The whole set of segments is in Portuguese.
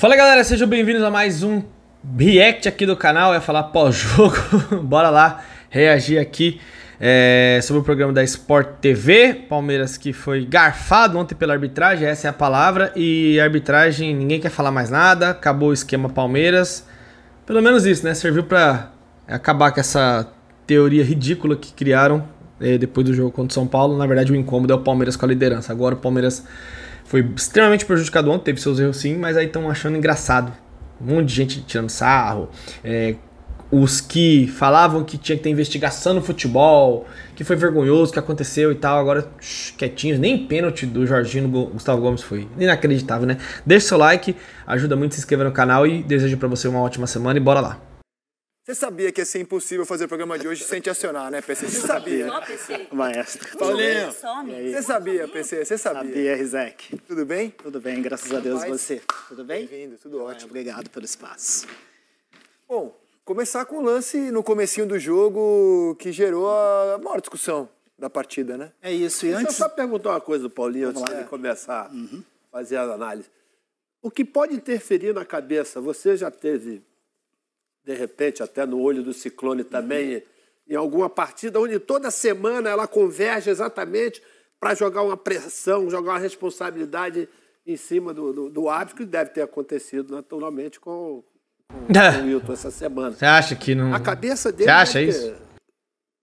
Fala galera, sejam bem-vindos a mais um react aqui do canal. Eu ia falar pós-jogo, bora lá reagir aqui sobre o programa da Sport TV. Palmeiras que foi garfado ontem pela arbitragem, essa é a palavra. E a arbitragem, ninguém quer falar mais nada, acabou o esquema Palmeiras. Pelo menos isso, né? Serviu pra acabar com essa teoria ridícula que criaram depois do jogo contra o São Paulo. Na verdade o incômodo é o Palmeiras com a liderança. Agora o Palmeiras foi extremamente prejudicado ontem, teve seus erros sim, mas aí estão achando engraçado. Um monte de gente tirando sarro. Os que falavam que tinha que ter investigação no futebol, que foi vergonhoso, que aconteceu e tal, agora quietinhos. Nem pênalti do Jorginho no Gustavo Gomes foi. Inacreditável, né? Deixa seu like, ajuda muito, se inscreva no canal e desejo pra você uma ótima semana e bora lá. Você sabia que ia ser impossível fazer o programa de hoje sem te acionar, né, PC? Você sabia? Só, PC. Maestro. Paulinho, Some. você sabia, PC? Você sabia? Sabia, Rizek. Tudo bem? Tudo bem, graças a Deus. Você? Tudo bem? Bem-vindo, tudo ótimo. Obrigado pelo espaço. Bom, começar com o lance no comecinho do jogo que gerou a maior discussão da partida, né? É isso. E Deixa eu antes... só perguntar uma coisa do Paulinho antes de começar a fazer a análise. O que pode interferir na cabeça? Você já teve, de repente, até no olho do Ciclone também, em alguma partida onde toda semana ela converge exatamente para jogar uma pressão, jogar uma responsabilidade em cima do árbitro, que deve ter acontecido naturalmente com o Wilton essa semana. Você acha que não... A cabeça dele Você acha isso?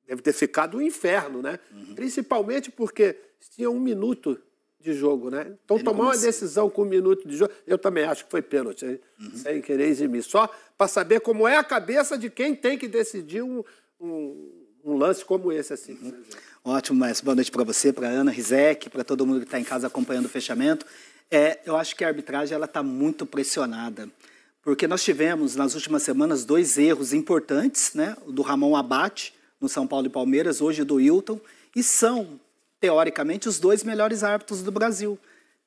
Deve ter ficado um inferno, né? Principalmente porque tinha 1 minuto de jogo, né? Então tomar uma decisão com 1 minuto de jogo, eu também acho que foi pênalti, hein? Sem querer eximir. Só para saber como é a cabeça de quem tem que decidir um lance como esse, assim. Ótimo, mas boa noite para você, para Ana, Rizek, para todo mundo que está em casa acompanhando o fechamento. Eu acho que a arbitragem está muito pressionada, porque nós tivemos nas últimas semanas 2 erros importantes, né? O do Ramon Abate, no São Paulo e Palmeiras, hoje do Wilton, e são, teoricamente, os 2 melhores árbitros do Brasil.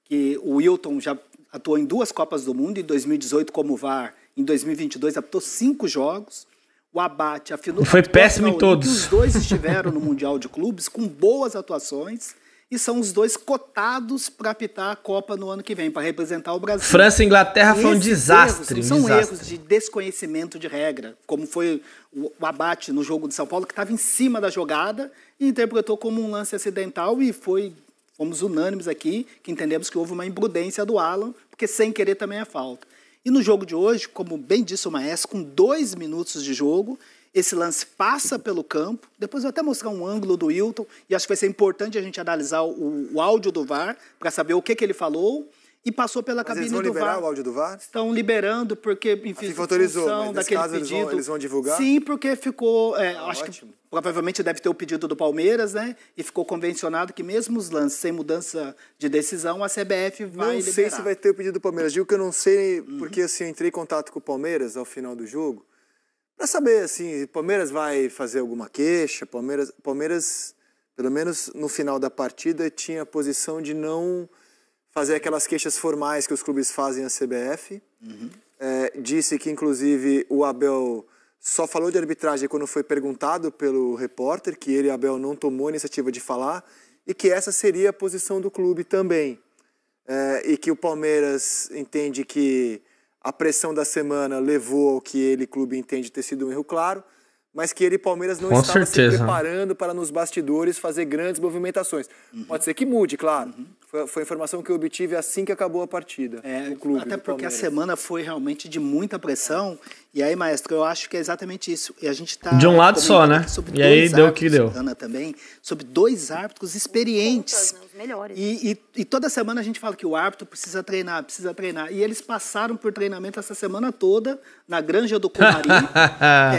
Que o Wilton já atuou em 2 Copas do Mundo, em 2018 como VAR, em 2022 apitou 5 jogos. O Abate afinou... Foi péssimo em todos. Os 2 estiveram no Mundial de Clubes com boas atuações e são os 2 cotados para apitar a Copa no ano que vem, para representar o Brasil. França e Inglaterra foi um Esses desastre. Erros, são erros de desconhecimento de regra, como foi o Abate no jogo de São Paulo, que estava em cima da jogada e interpretou como um lance acidental e fomos unânimes aqui, que entendemos que houve uma imprudência do Alan, porque sem querer também é falta. E no jogo de hoje, como bem disse o Maestro, com 2 minutos de jogo, esse lance passa pelo campo. Depois eu vou até mostrar um ângulo do Wilton, e acho que vai ser importante a gente analisar o áudio do VAR, para saber o que ele falou, e passou pela cabine do VAR. Eles vão liberar o áudio do VAR? Estão liberando, porque, enfim, FIFA autorizou, mas daquele caso pedido. eles vão divulgar? Sim, porque ficou... acho que provavelmente deve ter o pedido do Palmeiras, né? E ficou convencionado que mesmo os lances sem mudança de decisão, a CBF vai liberar. Não sei se vai ter o pedido do Palmeiras. Digo que eu não sei, porque assim, eu entrei em contato com o Palmeiras ao final do jogo, para saber, assim, o Palmeiras vai fazer alguma queixa. Palmeiras, pelo menos no final da partida, tinha a posição de não fazer aquelas queixas formais que os clubes fazem à CBF. Disse que, inclusive, o Abel só falou de arbitragem quando foi perguntado pelo repórter, que ele, Abel, não tomou a iniciativa de falar, e que essa seria a posição do clube também. E que o Palmeiras entende que a pressão da semana levou ao que ele, clube, entende ter sido um erro claro, mas que ele, Palmeiras, não estava se preparando para nos bastidores fazer grandes movimentações. Pode ser que mude, claro. Foi a informação que eu obtive assim que acabou a partida. Até porque a semana foi realmente de muita pressão. E aí, Maestro, eu acho que é exatamente isso. E a gente tá de um lado só, né? E aí deu o que deu. Ana também, sobre 2 árbitros experientes. Os melhores. E toda semana a gente fala que o árbitro precisa treinar, precisa treinar. E eles passaram por treinamento essa semana toda na Granja do Comari.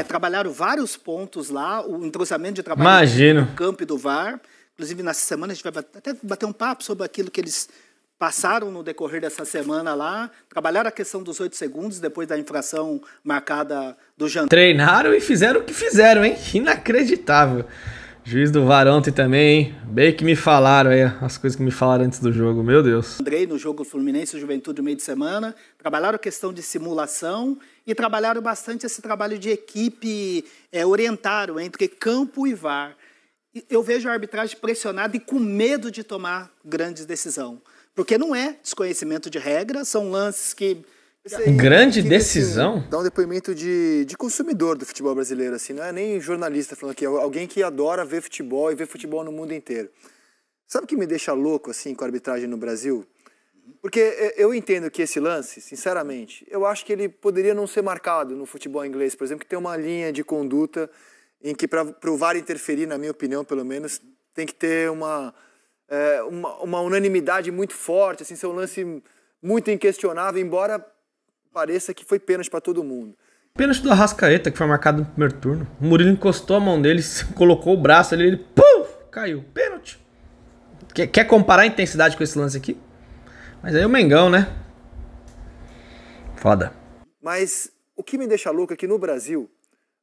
Trabalharam vários pontos lá, o entrosamento de trabalho do campo e do VAR. Inclusive, nessa semana a gente vai até bater um papo sobre aquilo que eles passaram no decorrer dessa semana lá. Trabalharam a questão dos 8 segundos depois da infração marcada do jantar. Treinaram e fizeram o que fizeram, hein? Inacreditável. Juiz do VAR ontem também, hein? Bem que me falaram aí, as coisas que me falaram antes do jogo, meu Deus. Andrei no jogo Fluminense e Juventude no meio de semana, trabalharam a questão de simulação e trabalharam bastante esse trabalho de equipe, orientaram entre campo e VAR. Eu vejo a arbitragem pressionada e com medo de tomar grandes decisões. Porque não é desconhecimento de regra, são lances que Grande decisão? Assim, dá um depoimento de consumidor do futebol brasileiro, assim, não é nem jornalista falando aqui, é alguém que adora ver futebol e ver futebol no mundo inteiro. Sabe o que me deixa louco, assim, com a arbitragem no Brasil? Porque eu entendo que esse lance, sinceramente, eu acho que ele poderia não ser marcado no futebol inglês, por exemplo, que tem uma linha de conduta em que, para o VAR interferir, na minha opinião, pelo menos, tem que ter uma unanimidade muito forte, assim, ser um lance muito inquestionável, embora pareça que foi pênalti para todo mundo. Pênalti do Arrascaeta, que foi marcado no primeiro turno. O Murilo encostou a mão dele, colocou o braço ali, ele pum, caiu. Pênalti. Quer comparar a intensidade com esse lance aqui? Mas aí o Mengão, né? Foda. Mas o que me deixa louco é que no Brasil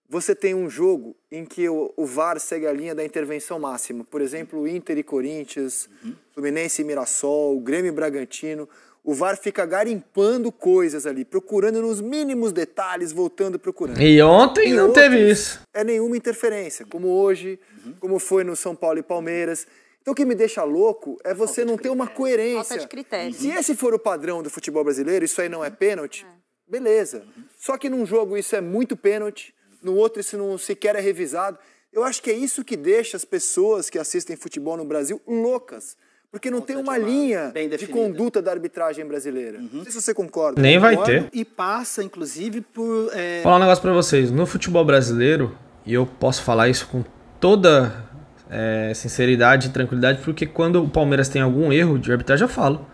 você tem um jogo em que o VAR segue a linha da intervenção máxima. Por exemplo, Inter e Corinthians, Fluminense e Mirassol, Grêmio e Bragantino. O VAR fica garimpando coisas ali, procurando nos mínimos detalhes, voltando procurando. E ontem não teve isso. É nenhuma interferência, como hoje, como foi no São Paulo e Palmeiras. Então o que me deixa louco é você não ter uma coerência. Falta de critério. Se esse for o padrão do futebol brasileiro, isso aí não é pênalti, beleza. Só que num jogo isso é muito pênalti, no outro isso não sequer é revisado. Eu acho que é isso que deixa as pessoas que assistem futebol no Brasil loucas. Porque não tem uma linha de conduta da arbitragem brasileira. Não sei se você concorda. Nem vai ter. E passa, inclusive, por... Vou falar um negócio pra vocês. No futebol brasileiro, e eu posso falar isso com toda sinceridade e tranquilidade, porque quando o Palmeiras tem algum erro de arbitragem, eu falo.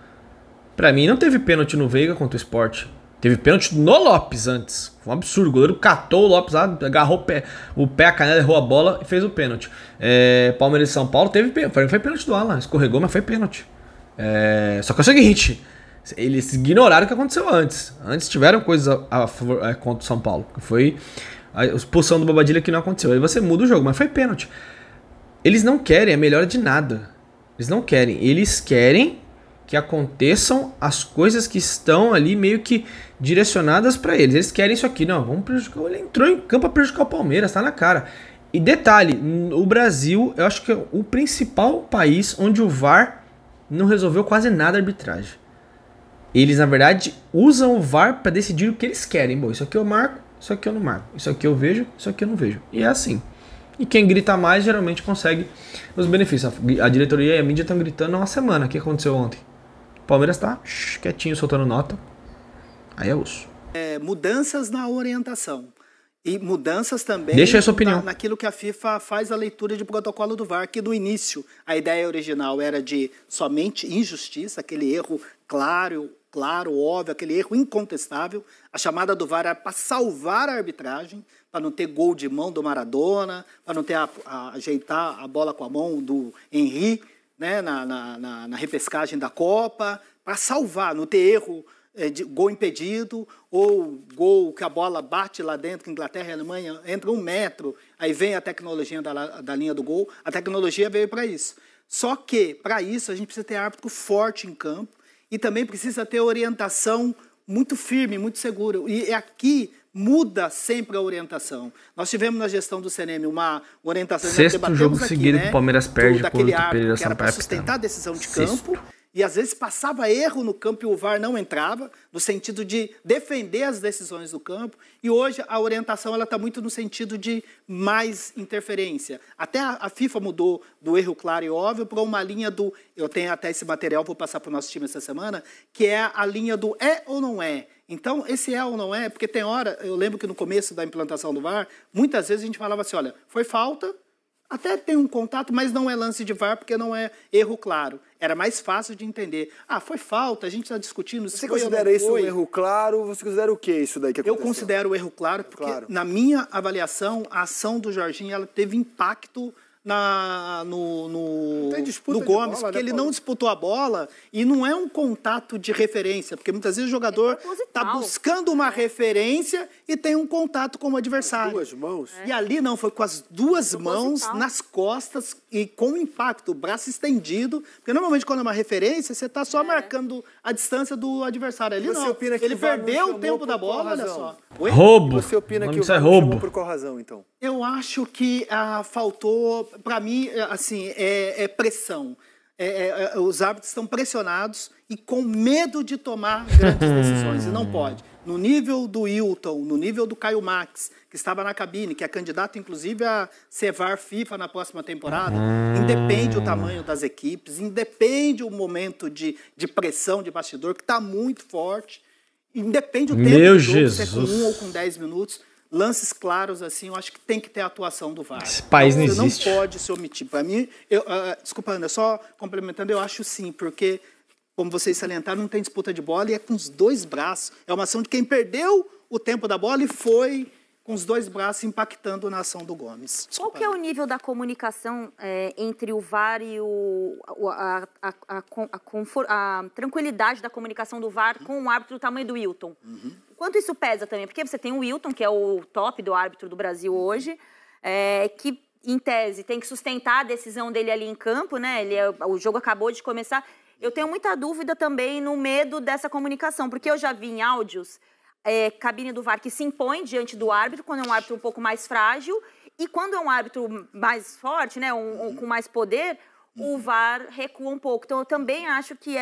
Pra mim, não teve pênalti no Veiga contra o Sport. Teve pênalti no Lopes antes. Foi um absurdo. O goleiro catou o Lopes lá, agarrou o pé, a canela, errou a bola e fez o pênalti. Palmeiras e São Paulo teve pênalti. Foi pênalti do Alan. Escorregou, mas foi pênalti. Só que é o seguinte: eles ignoraram o que aconteceu antes. Antes tiveram coisas a favor, contra o São Paulo. Que foi a expulsão do Bobadilha que não aconteceu. Aí você muda o jogo, mas foi pênalti. Eles não querem a melhora de nada. Eles não querem. Eles querem que aconteçam as coisas que estão ali meio que direcionadas para eles. Eles querem isso aqui. Não, vamos prejudicar. Ele entrou em campo para prejudicar o Palmeiras, tá na cara. E detalhe, o Brasil, eu acho que é o principal país onde o VAR não resolveu quase nada da arbitragem. Eles, na verdade, usam o VAR para decidir o que eles querem. Bom, isso aqui eu marco, isso aqui eu não marco. Isso aqui eu vejo, isso aqui eu não vejo. E é assim. E quem grita mais, geralmente consegue os benefícios. A diretoria e a mídia estão gritando há uma semana. O que aconteceu ontem? O Palmeiras tá quietinho, soltando nota. Aí é osso. Mudanças na orientação. E mudanças também Deixa a sua opinião. Naquilo que a FIFA faz a leitura de protocolo do VAR, que no início a ideia original era de somente injustiça, aquele erro claro, óbvio, aquele erro incontestável. A chamada do VAR era para salvar a arbitragem, para não ter gol de mão do Maradona, para não ter ajeitar a bola com a mão do Henry, né, na repescagem da Copa, para salvar, não ter erro de gol impedido ou gol que a bola bate lá dentro, que Inglaterra e Alemanha entra 1 metro, aí vem a tecnologia da linha do gol. A tecnologia veio para isso. Só que, para isso, a gente precisa ter árbitro forte em campo e também precisa ter orientação muito firme, muito segura. E aqui muda sempre a orientação. Nós tivemos na gestão do CNM uma orientação... Sexto jogo seguido que o Palmeiras perde por Pereira que era para sustentar a decisão de campo. E às vezes passava erro no campo e o VAR não entrava, no sentido de defender as decisões do campo. E hoje a orientação está muito no sentido de mais interferência. Até a FIFA mudou do erro claro e óbvio para uma linha do... Eu tenho até esse material, vou passar para o nosso time essa semana, que é a linha do é ou não é. Então, esse é ou não é, porque tem hora... Eu lembro que no começo da implantação do VAR, muitas vezes a gente falava assim, olha, foi falta... Até tem um contato, mas não é lance de VAR, porque não é erro claro. Era mais fácil de entender. Ah, foi falta, a gente está discutindo... Você considera isso um erro claro? Você considera o que isso daí que aconteceu? Eu considero o erro claro, porque na minha avaliação, a ação do Jorginho ela teve impacto no Gomes, porque ele não disputou a bola e não é um contato de referência, porque muitas vezes o jogador está buscando uma referência e tem um contato com o adversário. Duas mãos. E ali não, foi com as duas mãos nas costas e com impacto, o braço estendido, porque normalmente quando é uma referência, você está só marcando a distância do adversário. Ali não, ele perdeu o tempo da bola, olha só. Oi? Roubo. Você opina que o VAR chamou por qual razão, então? Eu acho que faltou, para mim, assim, pressão. Os árbitros estão pressionados e com medo de tomar grandes decisões, e não pode. no nível do Wilton, no nível do Caio Max, que estava na cabine, que é candidato, inclusive, a ser VAR FIFA na próxima temporada, independe o tamanho das equipes, independe o momento de pressão de bastidor, que está muito forte, independe o tempo do jogo, se é com 1 ou com 10 minutos. Lances claros, assim, eu acho que tem que ter a atuação do VAR. Esse país não existe. Você não pode se omitir. Para mim, desculpa, Ana, só complementando, eu acho sim, porque, como vocês salientaram, não tem disputa de bola e é com os dois braços. É uma ação de quem perdeu o tempo da bola e foi com os dois braços impactando na ação do Gomes. Desculpa. Qual que é o nível da comunicação entre o VAR e a tranquilidade da comunicação do VAR com o árbitro do tamanho do Wilton? Quanto isso pesa também? Porque você tem o Wilton, que é o top do árbitro do Brasil hoje, que, em tese, tem que sustentar a decisão dele ali em campo, né? O jogo acabou de começar. Eu tenho muita dúvida também no medo dessa comunicação, porque eu já vi em áudios cabine do VAR que se impõe diante do árbitro, quando é um árbitro um pouco mais frágil, e quando é um árbitro mais forte, né, com mais poder, o VAR recua um pouco. Então, eu também acho que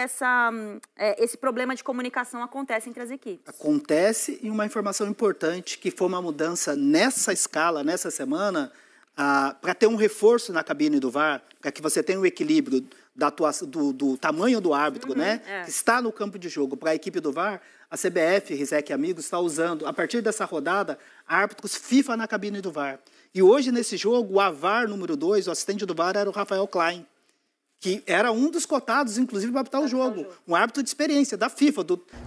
esse problema de comunicação acontece entre as equipes. Acontece, e uma informação importante, que foi uma mudança nessa escala, nessa semana, para ter um reforço na cabine do VAR, para que você tenha um equilíbrio da atuação, do tamanho do árbitro, né, que está no campo de jogo, para a equipe do VAR, a CBF, Rizek e Amigos, está usando, a partir dessa rodada, árbitros FIFA na cabine do VAR. E hoje, nesse jogo, o AVAR número 2, o assistente do VAR, era o Rafael Klein, que era um dos cotados, inclusive, para apitar o jogo. Um árbitro de experiência da FIFA.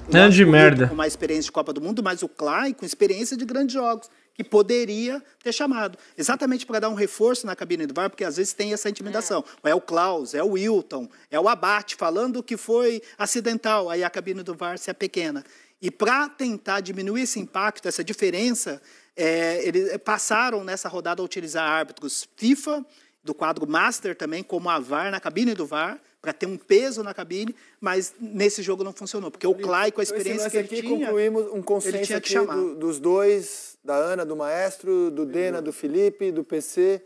Grande merda. Com mais experiência de Copa do Mundo, mas o Klein com experiência de grandes jogos, que poderia ter chamado. Exatamente para dar um reforço na cabine do VAR, porque às vezes tem essa intimidação. É o Klaus, é o Wilton, é o Abate falando que foi acidental, aí a cabine do VAR se é pequena. E para tentar diminuir esse impacto, essa diferença, eles passaram nessa rodada a utilizar árbitros FIFA, do quadro Master também, como a VAR, na cabine do VAR, para ter um peso na cabine, mas nesse jogo não funcionou, porque o Clay, com a experiência que ele tinha, concluímos um consenso aqui dos dois, da Ana, do Maestro, do Dena, do Felipe, do PC.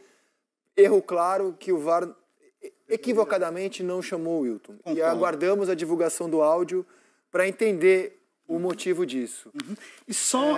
Erro claro que o VAR equivocadamente não chamou o Wilton. E aguardamos a divulgação do áudio para entender o motivo disso. E só...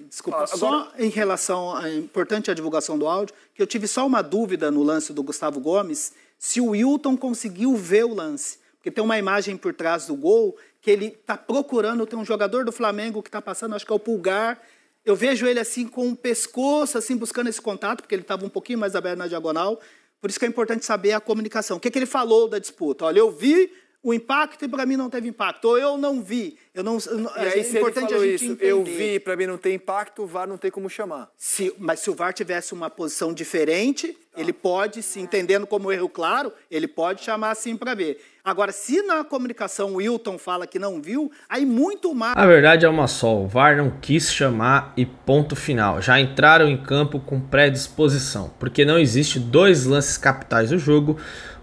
Desculpa, só em relação a importante a divulgação do áudio, que eu tive só uma dúvida no lance do Gustavo Gomes, se o Wilton conseguiu ver o lance. Porque tem uma imagem por trás do gol que ele está procurando, tem um jogador do Flamengo que está passando, acho que é o Pulgar. Eu vejo ele assim com o pescoço, assim, buscando esse contato, porque ele estava um pouquinho mais aberto na diagonal. Por isso que é importante saber a comunicação. O que ele falou da disputa? Olha, eu vi o impacto e para mim não teve impacto. Ou eu não vi. É importante a gente entender. Eu vi e para mim não tem impacto, o VAR não tem como chamar. Mas se o VAR tivesse uma posição diferente, ele pode, se entendendo como erro claro, ele pode chamar assim para ver. Agora, se na comunicação o Wilton fala que não viu, aí muito mais... A verdade é uma só, o VAR não quis chamar e ponto final. Já entraram em campo com predisposição, porque não existe 2 lances capitais do jogo.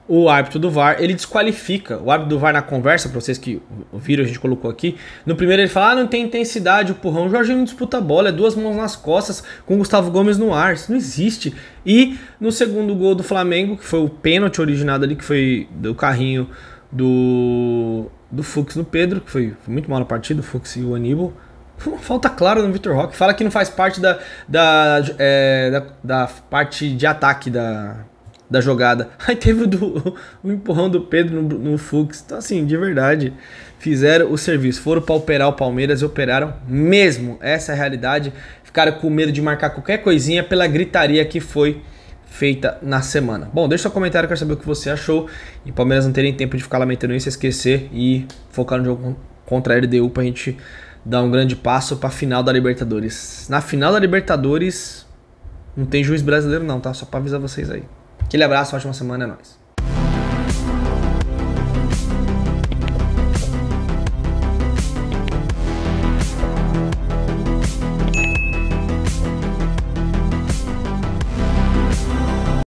O árbitro do VAR, ele desqualifica. O árbitro do VAR na conversa, para vocês que viram, a gente colocou aqui. No primeiro ele fala, não tem intensidade, o empurrão. O Jorginho não disputa a bola, é 2 mãos nas costas com o Gustavo Gomes no ar. Isso não existe. E no segundo gol do Flamengo, que foi o pênalti originado ali, que foi do carrinho do Fux no Pedro, que foi muito mal na partida, o Fux e o Aníbal. Uma falta clara no Vitor Roque. Fala que não faz parte da parte de ataque da jogada. Aí teve o empurrão do Pedro no Fux. Então, assim, de verdade, fizeram o serviço. Foram para operar o Palmeiras e operaram mesmo. Essa é a realidade. Ficaram com medo de marcar qualquer coisinha pela gritaria que foi feita na semana. Bom, deixa seu comentário, quero saber o que você achou. E o Palmeiras não terem tempo de ficar lamentando isso, esquecer e focar no jogo contra a LDU pra gente dar um grande passo pra final da Libertadores. Na final da Libertadores não tem juiz brasileiro não, tá? Só pra avisar vocês aí. Aquele abraço, ótima semana, é nóis.